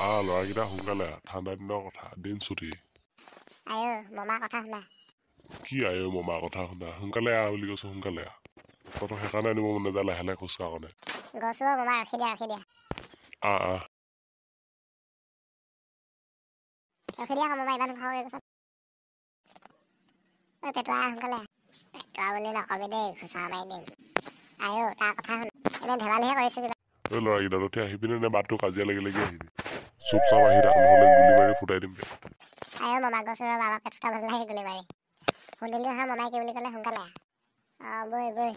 ল'ৰাকেইটা সোনকালে ঠাণ্ডা দিনৰ কথা দিন ছুটি আয়ো মামাৰ কথা শুনা কি আয়ো মামাৰ কথা শুনা সোনকালে বুলি কৈছো সোনকালে তহঁতক সেইকাৰণে আনিব মন নাযায় লাহে লাহে খোজকাঢ় কাৰণে গছো মামা ৰাখি দিয়া ৰখি দিয়া মামা ইমান খাওঁ কৈছা পেটুৱা সোনকালে পেটুৱা বুলি নকবি দেই ঘোচা মাৰি দিম আয়ো তাৰ কথা শুন এনে ধেমালিহে কৰিছো কিবা ল'ৰাকেইটা উঠি আহিবিনে নে বাটটো কাজিয়া লাগি লাগি আহিবি চুপ চাপ আহি থাক নহ'লে গুলি মাৰি ফুটাই দিম আয়ো মামা গছৰ বাবা পেটুৱা ভাল লাগে গুলি মাৰি শুনিলি হা মামাই কি বুলি ক'লে সোনকালে বৈ বৈ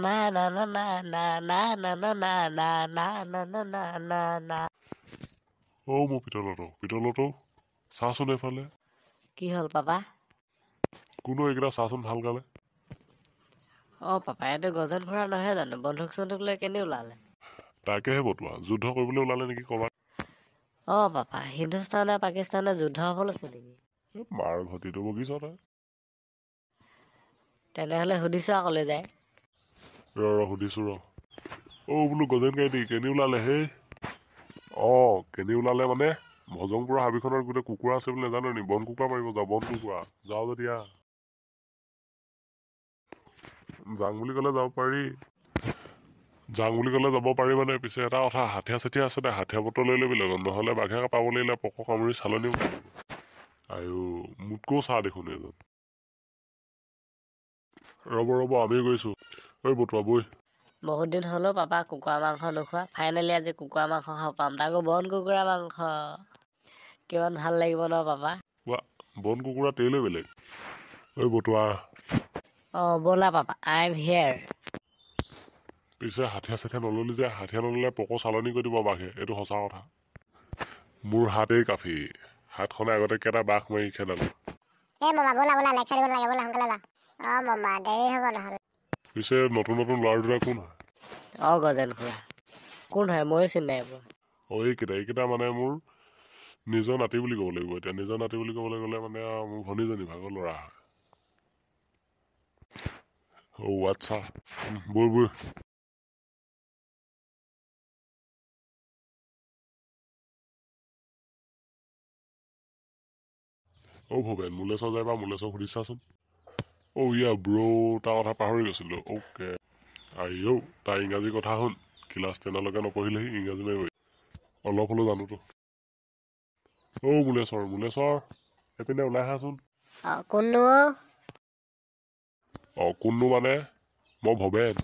না না না না না না না না না না না না না না না না মোৰ পিতলতো চাচোন এইফালে কি হ'ল পাপা কোনো এইকেইটা চাচোন ভাল গালে পাপা এইটো গজন খুৰা নহয় জানো বন্ধুক চন্ধুক লৈ কেনে ওলালে তাকেহে বতুৱা যুদ্ধ কৰিবলৈ ওলালে নেকি ক'ৰবাত পাপা হিন্দুস্তানে পাকিস্তানে যুদ্ধ হ'ব লৈছে নেকি মাৰ ঘটিটো বগিছ তই তেনেহ'লে সুধিছো আকৌ লৈ যায় সুধিছো বোলো গজেন গাইটি কেনি ওলালে হেই কেনি ওলালে মানে ভজংপুৰৰ হাবিখনৰ গোটেই কুকুৰা আছে বুলি নাজানো নি বন কুকুৰা মাৰিব যাওঁ বন কুকুৰা যাওঁ যদি যাং বুলি ক'লে যাব পাৰি মানে পিছে এটা কথা হাঠিয়া চাঠিয়া আছে দে হাঠিয়া বটল লৈ ল'বি লগত নহ'লে বাঘে পাব লাগিলে পক কামুৰি চালনিও আয়ো মোতকৈও চাহ দেখোন এজন ৰ'ব আমি গৈছো বতুৱা বৈ বহুত দিন হ'লেও পাপা কুকুৰা মাংস নোখোৱা ফাইনেলি আজি কুকুৰা মাংস খাব পাম তাকো বন কুকুৰা মাংস কিমান ভাল লাগিব ন পাপা বন কুকুৰা তেলৈ বেলেগ বতুৱা ব'লা পাপা আই এম হিয়াৰ পিছে হাঠিয়া চাঠিয়া নল'লি যে হাঠিয়া নল'লে পক চালনি কৰি দিব বাঘে এইটো সঁচা কথা মোৰ হাতেই কাফি হাতখনে আগতে কেইটা বাঘ মাৰি খেদালো মামা ব'লা লেকচাৰ দিব লাগে ব'লা সোনকালে যা মামা দেৰি হ'ব নহ'লে পিছে নতুন ল'ৰা দুটা কোন হয় গজেন খুৰা কোন হয় ময়ো চিনি নাই পোৱা এইকেইটা মানে মোৰ নিজৰ নাতি বুলি ক'ব লাগিব এতিয়া নিজৰ নাতি বুলি ক'বলৈ গ'লে মানে মোৰ ভনীজনী ভাগৰ ল'ৰা হয় আচ্ছা বৈ ভৱেন মুলেশ্বৰ যায় বা মুলেশ্বৰ সুধিছাচোন ব্ৰ তাৰ কথা পাহৰি গৈছিলো তাৰ ইংৰাজী কথা শুন ক্লাছ 10লৈকে নপঢ়িলেহি ইংৰাজী মাৰিব অলপ হ'লেও জানোতো মুলেশ্বৰ এইপিনে ওলাই আহাচোন কোননো মানে মই ভৱেন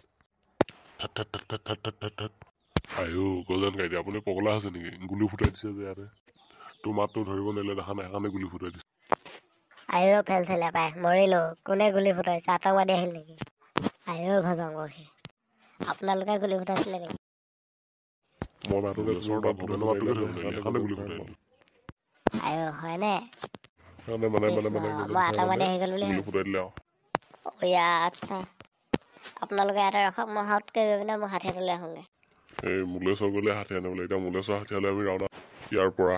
গজন গাই দিয়ে আপুনি পগলা হৈছে নেকি গুলি ফুটাই দিছে যে ইয়াতে তোৰ মাতটো ধৰিব নোৱাৰিলে দেখা নাই সেইকাৰণে গুলি ফুটাই দিছে ফেল ফেলে পাই মৰিলো কোনে গুলি ফুটাইছে আতংবাদী আহিল নেকি ভজংগী আপোনালোকে গুলি ফুটাইছিলে নেকি হয়নে মই আতংবাদী আহি গ'ল বুলি আচ্ছা আপোনালোকে ইয়াতে ৰখক মই হাতকে গৈ পিনে মই হাতীয়াটো লৈ আহোঁগৈ মুলেশ্বৰ গ'লে হাতীয়া আনিবলৈ এতিয়া মুলেশ্বৰ হাতীয়ালৈ আমি ৰাওনা ইয়াৰ পৰা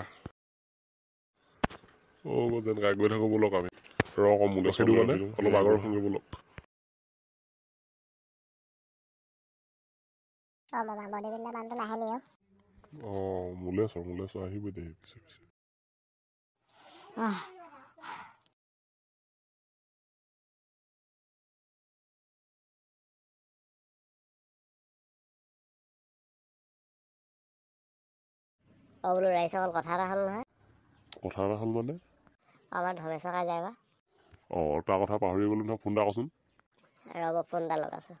যেন গাই গৈ থাকোঁ ব'লক আমি মুলেশ্বৰ মানে অলপ আগৰ শুনি ব'লক মুলেশ্বৰ আহিব দে পিছে বোলো ৰাইজ অকল কথা এটা হ'ল নহয় মানে আমাৰ ধমেশকাই যায় বা তাৰ কথা পাহৰি গ'লো নহয় ফোন এটা কচোন ৰ'ব ফোন এটা লগাইছোঁ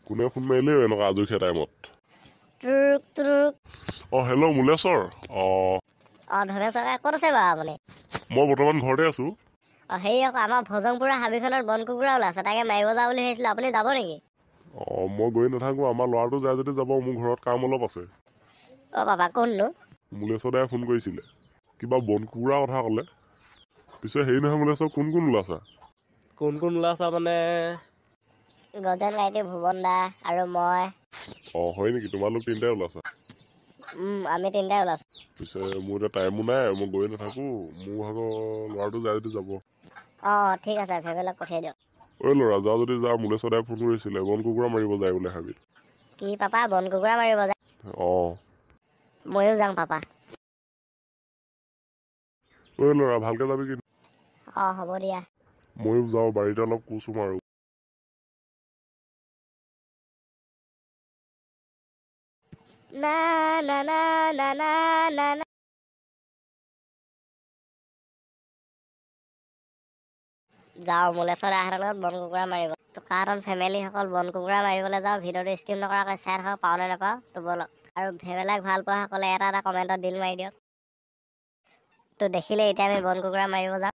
কোনে ফোন মাৰিলে এনেকুৱা আজৰি টাইমত হেল্ল' মুলেশ্বৰ ধমেশকাই ক'ত আছে বাৰু আপুনি মই বৰ্তমান ঘৰতে আছো হেৰি আকৌ আমাৰ ভজংপুৰৰ হাবিখনত বন কুকুৰা ওলাইছে তাকে মাৰিব যাওঁ বুলি ভাবিছিলোঁ আপুনি যাব নেকি মই গৈ নাথাকোঁ আমাৰ ল'ৰাটো যায় যদি যাব মোৰ ঘৰত কাম অলপ আছে পাপা কোননো মুলেশ্বৰ দাই ফোন কৰিছিলে কিবা বন কুকুৰা কথা ক'লে পিছে হেৰি নহয় মুলেশ্বৰ কোন ওলাইছা মানে গজন গাইটি ভুৱন দা আৰু মই হয় নেকি তোমালোক তিনিটাই ওলাইছা আমি তিনিটাই ওলাইছোঁ। পিছে মোৰ এতিয়া টাইমো নাই, মই গৈ নাথাকোঁ। মোৰ ভাগৰ ল'ৰাটো যায় যদি যাব। অঁ ঠিক আছে, ভেবেলক পঠিয়াই দিয়ক। ঐ ল'ৰা, যাওঁ যদি যা। মোলৈ সদায় ফোন কৰিছিলে, বন কুকুৰা মাৰিব যায় বোলে হাবিত। কি পাপা বন কুকুৰা মাৰিব যায়? অঁ। ময়ো যাওঁ পাপা। ঐ ল'ৰা, ভালকৈ যাবি কিন্তু। অঁ হ'ব দিয়া। ময়ো যাওঁ, বাৰীতে অলপ কোচো মাৰোঁ। না না না না না না না। যাওঁ, মুলেশ্বৰ দাহঁতৰ লগত বন কুকুৰা মাৰিব। তো কাৰণ ফেমিলিসকল বন কুকুৰা মাৰিবলৈ যাওঁ, ভিডিঅ'টো স্কিপ নকৰাকৈ চাই থাকক, পাওঁ নে নাপাওঁ তো বলক। আৰু ভেবেলাক ভাল পোৱাসকলে এটা কমেণ্টত দিল মাৰি দিয়ক। তো দেখিলে এতিয়া আমি বন কুকুৰা মাৰিব যাম।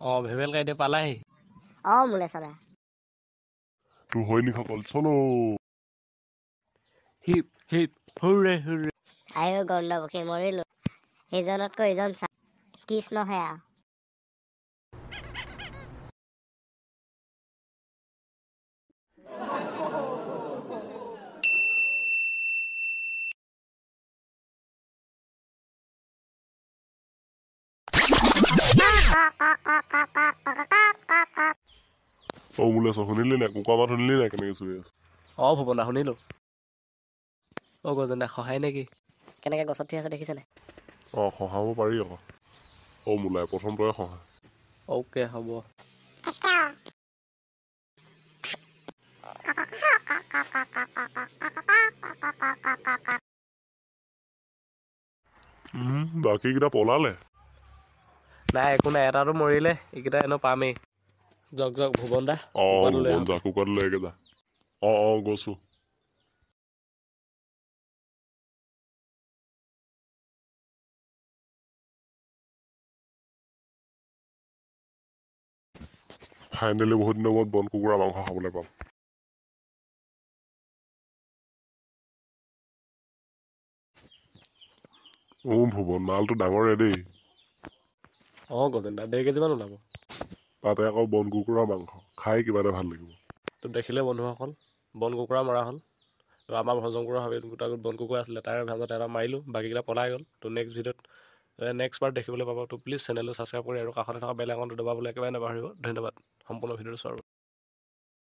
অঁ ভেবেল কাইদে পালাহি। অঁ মুলেশ্বৰ দা। তোৰ সৈনিকসকল চলো। Hip hip hurray hurray. আয়ো গণ্ডবুখী মৰিলো, ইজনতকৈ ইজন চা কৃষ্ণ সেয়া। অ' মুলেশ্বৰ, শুনিলি নাই? কুকুৰা মাত শুনিলি নাই কেনেকৈ চুই আছে? অঁ ভুৱনা শুনিলোঁ। অঁ গজেন্দা সহায় নেকি? কেনেকৈ গছত থিয় আছে দেখিছেনে? অঁ সহাব পাৰি আকৌ। অ' মোলাই প্ৰথম তই সহায়। অ'কে হ'ব। বাকীকেইটা পলালে। নাই একো নাই, এটাতো মৰিলে, এইকেইটা এনেও পামেই। যক যক ভুৱন দা, অঁ কুকুৰাটো লৈ ভুৱন আহক। যা, কুকুৰাটো লৈকে যা। অঁ গৈছোঁ। ফাইনেলি বহুত দিনৰ মূৰত বন কুকুৰা মাংস খাবলৈ পাম। ভুৱন, মালটো ডাঙৰে দেই। অঁ গজেন্দা 1.5 কেজিমান ওলাব। তাতে আকৌ বন কুকুৰা মাংস, খাই কিবা এটা ভাল লাগিব। তো দেখিলে বন্ধুসকল, বন কুকুৰা মৰা হ'ল। তো আমাৰ ভজন কুকুৰা ভাবি গোটা বন কুকুৰা আছিলে, তাৰে ভাজত এটা মাৰিলোঁ, বাকীকেইটা পলাই গ'ল। তো নেক্সট পাৰ্ট দেখিবলৈ পাব। তো প্লিজ চেনেলটো ছাবস্ক্ৰাইব কৰি আৰু কাষতে থকা বেল আইকনটো দবাবলৈ একেবাৰে নাপাহৰিব। ধন্যবাদ সম্পূৰ্ণ ভিডিঅ'টো চোৱাৰ বাবে।